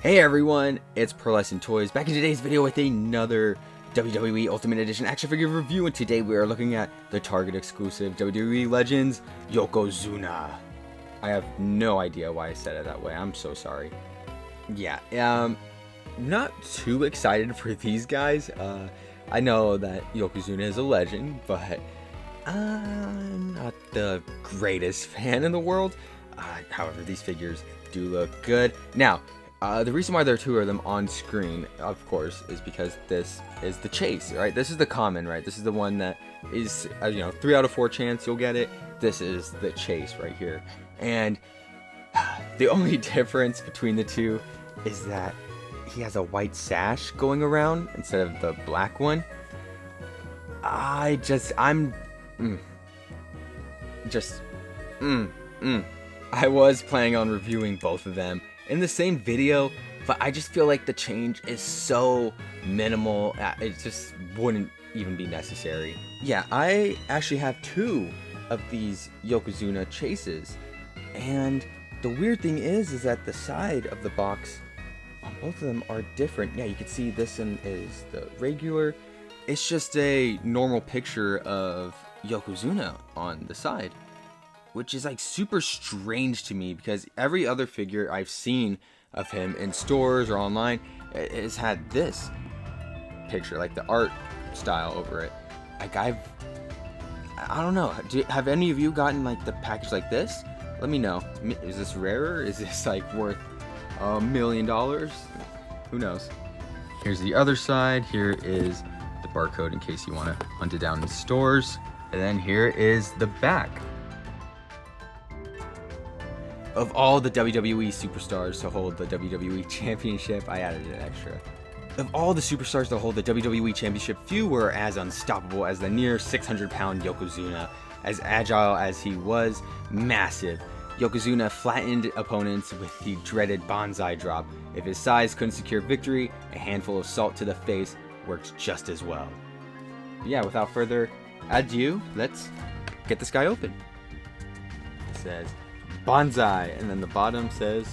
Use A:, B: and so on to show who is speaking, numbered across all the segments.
A: Hey everyone, it's Pearlescent Toys back in today's video with another WWE Ultimate Edition action figure review, and today we are looking at the Target exclusive WWE Legends Yokozuna. I have no idea why I said it that way. I'm so sorry. Yeah, not too excited for these guys. I know that Yokozuna is a legend, but I'm not the greatest fan in the world. However, these figures do look good. Now, the reason why there are two of them on screen, of course, is because this is the chase, right? This is the common, right? This is the one that is, 3 out of 4 chance you'll get it. This is the chase right here. And the only difference between the two is that he has a white sash going around instead of the black one. I was planning on reviewing both of them in the same video, but I just feel like the change is so minimal, it just wouldn't even be necessary. Yeah, I actually have 2 of these Yokozuna chases, and the weird thing is that the side of the box on both of them are different. Yeah, you can see this one is the regular. It's just a normal picture of Yokozuna on the side, which is like super strange to me because every other figure I've seen of him in stores or online has had this picture, like the art style over it. Like I don't know. Have any of you gotten like the package like this? Let me know. Is this rarer? Is this like worth $1 million? Who knows? Here's the other side. Here is the barcode in case you want to hunt it down in stores. And then here is the back. Of all the WWE superstars to hold the WWE Championship, I added an extra. Of all the superstars to hold the WWE Championship, few were as unstoppable as the near 600-pound Yokozuna. As agile as he was, massive, Yokozuna flattened opponents with the dreaded BANZAI drop. If his size couldn't secure victory, a handful of salt to the face works just as well. But yeah, without further ado, let's get this guy open. It says BANZAI, and then the bottom says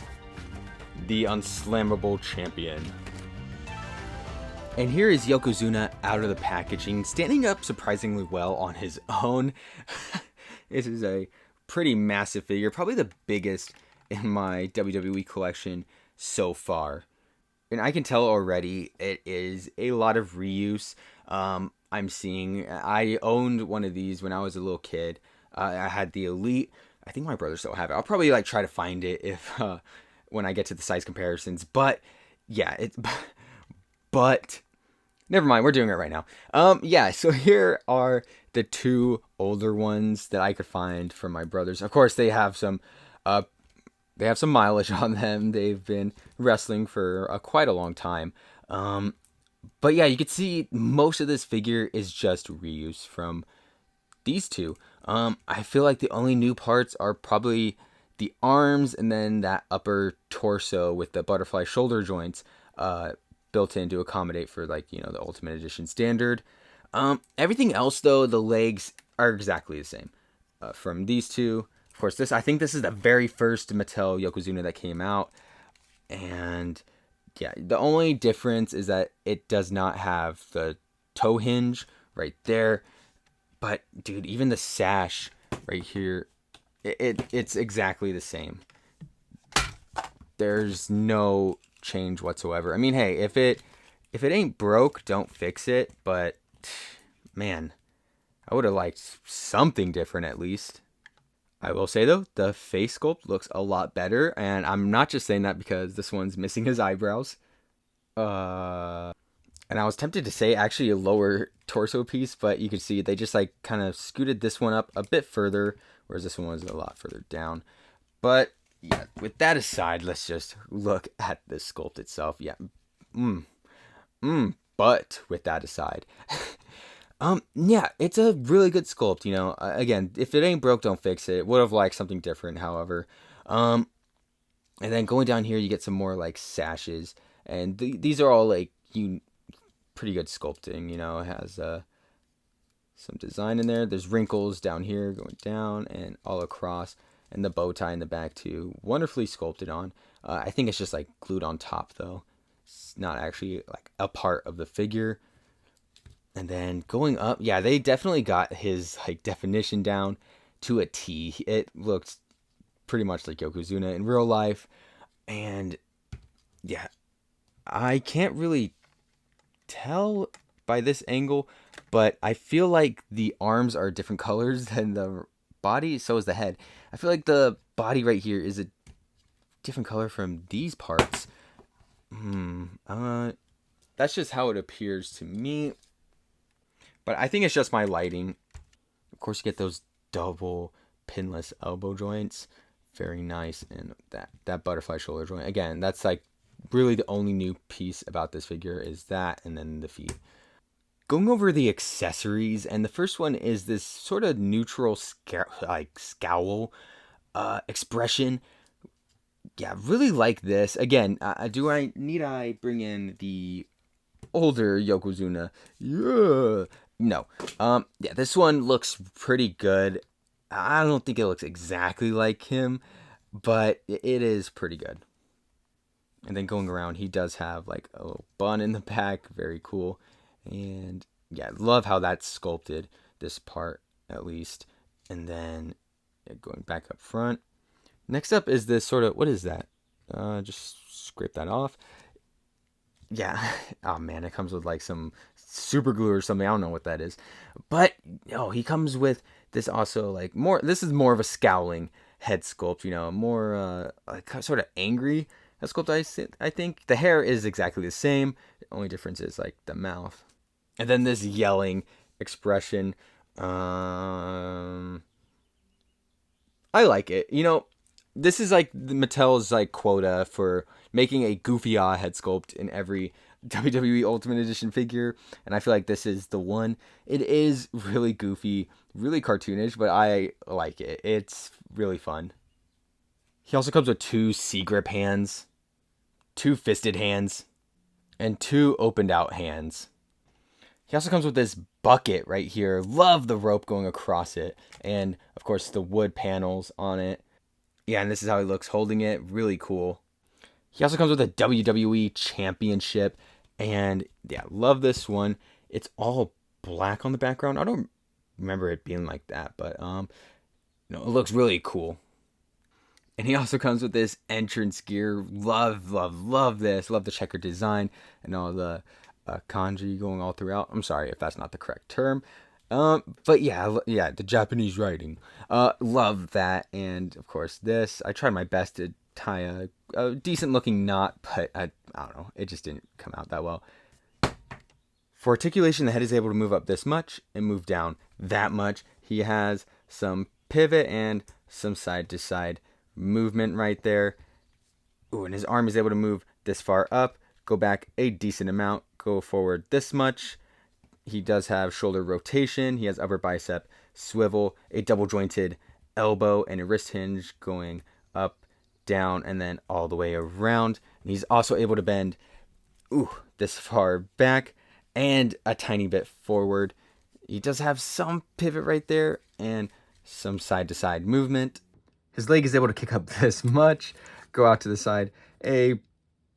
A: the unslammable champion. And here is Yokozuna out of the packaging, standing up surprisingly well on his own. This is a pretty massive figure, probably the biggest in my WWE collection so far. And I can tell already it is a lot of reuse. I'm seeing, I owned one of these when I was a little kid. I had the Elite. I think my brother still have it. I'll probably like try to find it if when I get to the size comparisons. But yeah, but never mind. We're doing it right now. Yeah. So here are the 2 older ones that I could find from my brothers. Of course, they have some mileage on them. They've been wrestling for quite a long time. But yeah, you can see most of this figure is just reuse from these 2. I feel like the only new parts are probably the arms and then that upper torso with the butterfly shoulder joints built in to accommodate for the Ultimate Edition standard. Everything else though, the legs are exactly the same from these 2. Of course, I think this is the very first Mattel Yokozuna that came out, and yeah, the only difference is that it does not have the toe hinge right there. But dude, even the sash right here, it's exactly the same. There's no change whatsoever. I mean, hey, if it ain't broke, don't fix it. But man, I would have liked something different at least. I will say though, the face sculpt looks a lot better, and I'm not just saying that because this one's missing his eyebrows. And I was tempted to say actually a lower torso piece, but you can see they just like kind of scooted this one up a bit further, whereas this one was a lot further down. But yeah, with that aside, let's just look at the sculpt itself. Yeah, but with that aside, yeah, it's a really good sculpt. Again, if it ain't broke, don't fix it. Would have liked something different, however. And then going down here, you get some more like sashes, and these are all like pretty good sculpting. It has some design in there. There's wrinkles down here going down and all across, and the bow tie in the back too, wonderfully sculpted on. I think it's just like glued on top though. It's not actually like a part of the figure. And then going up, yeah, they definitely got his like definition down to a T. It looked pretty much like Yokozuna in real life. And yeah, I can't really tell by this angle, but I feel like the arms are different colors than the body. So is the head. I feel like the body right here is a different color from these parts. That's just how it appears to me. But I think it's just my lighting. Of course, you get those double pinless elbow joints. Very nice. And that butterfly shoulder joint. Again, that's like really the only new piece about this figure is that, and then the feet. Going over the accessories, and the first one is this sort of neutral scowl expression. Yeah, really like this. Again, need I bring in the older Yokozuna? Yeah. No. Yeah, this one looks pretty good. I don't think it looks exactly like him, but it is pretty good. And then going around, he does have like a little bun in the back. Very cool. And yeah, love how that's sculpted, this part at least. And then going back up front. Next up is this sort of, what is that? Just scrape that off. Yeah. Oh man, it comes with like some super glue or something. I don't know what that is. But he comes with this also like this is more of a scowling head sculpt, more like sort of angry head sculpt. I think the hair is exactly the same. The only difference is like the mouth. And then this yelling expression. I like it. This is like Mattel's like quota for making a goofy head sculpt in every WWE Ultimate Edition figure, and I feel like this is the one. It is really goofy, really cartoonish, but I like it. It's really fun. He also comes with 2 C-grip hands, 2 fisted hands, and 2 opened out hands. He also comes with this bucket right here. Love the rope going across it, and of course the wood panels on it. Yeah, and this is how he looks holding it. Really cool. He also comes with a WWE Championship. And yeah, love this one. It's all black on the background. I don't remember it being like that, but it looks really cool. And he also comes with this entrance gear. Love this. Love the checkered design and all the kanji going all throughout. I'm sorry if that's not the correct term. But yeah, the Japanese writing. Love that. And of course this. I tried my best to tie a decent looking knot, but I don't know. It just didn't come out that well. For articulation, the head is able to move up this much and move down that much. He has some pivot and some side to side movement right there. Ooh, and his arm is able to move this far up, go back a decent amount, go forward this much. He does have shoulder rotation. He has upper bicep swivel, a double jointed elbow, and a wrist hinge going up, down, and then all the way around. And he's also able to bend this far back and a tiny bit forward. He does have some pivot right there and some side to side movement. His leg is able to kick up this much, go out to the side a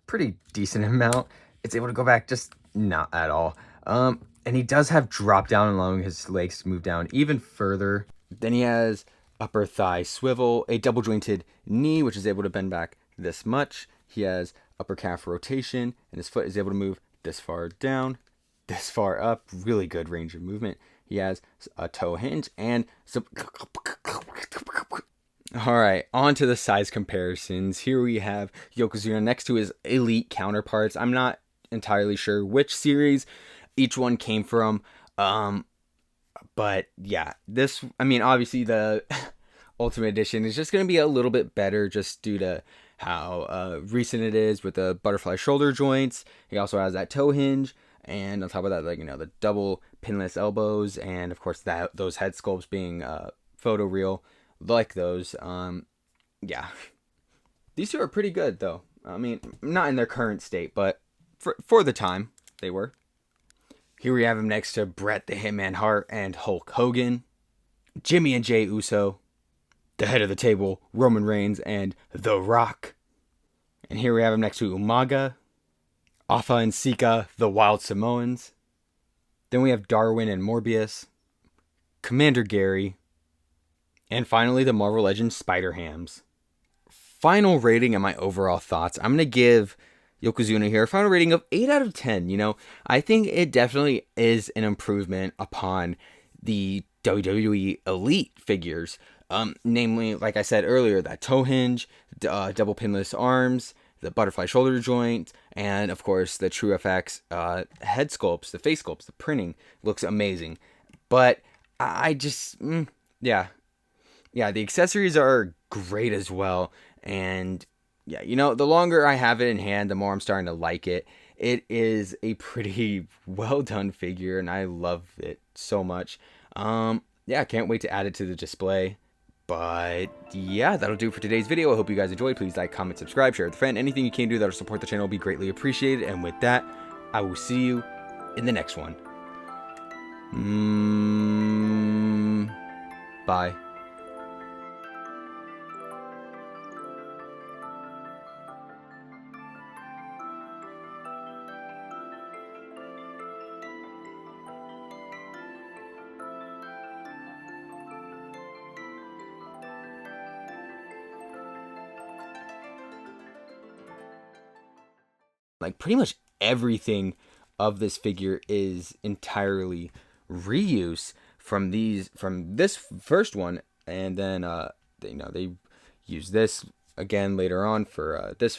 A: pretty decent amount. It's able to go back just not at all. And he does have drop down, allowing his legs to move down even further. Then he has upper thigh swivel, a double jointed knee, which is able to bend back this much. He has upper calf rotation, and his foot is able to move this far down, this far up. Really good range of movement. He has a toe hinge and some. All right, on to the size comparisons. Here we have Yokozuna next to his elite counterparts. I'm not entirely sure which series each one came from. But yeah, obviously the Ultimate Edition is just going to be a little bit better just due to how recent it is with the butterfly shoulder joints. He also has that toe hinge, and on top of that, the double pinless elbows, and of course those head sculpts being photo real, like those. Yeah, these two are pretty good though. Not in their current state, but for the time they were. Here we have him next to Bret the Hitman Hart and Hulk Hogan, Jimmy and Jay Uso, the head of the table, Roman Reigns and The Rock, And here we have him next to Umaga, Afa and Sika, the Wild Samoans. Then we have Darwin and Morbius, Commander Gary, and finally the Marvel Legends Spider-Hams. Final rating and my overall thoughts. I'm going to give Yokozuna here a final rating of 8 out of 10. You know, I think it definitely is an improvement upon the WWE Elite figures. Namely, like I said earlier, that toe hinge, double pinless arms, the butterfly shoulder joint, and of course the True FX head sculpts, the face sculpts, the printing looks amazing. But I just, yeah, the accessories are great as well. And yeah, you know, the longer I have it in hand, the more I'm starting to like it. It is a pretty well done figure, and I love it so much. Yeah, I can't wait to add it to the display. But yeah, that'll do for today's video. I hope you guys enjoyed. Please like, comment, subscribe, share with a friend. Anything you can do that'll support the channel will be greatly appreciated. And with that, I will see you in the next one. Bye. Like pretty much everything of this figure is entirely reuse from this first one, and then they use this again later on for this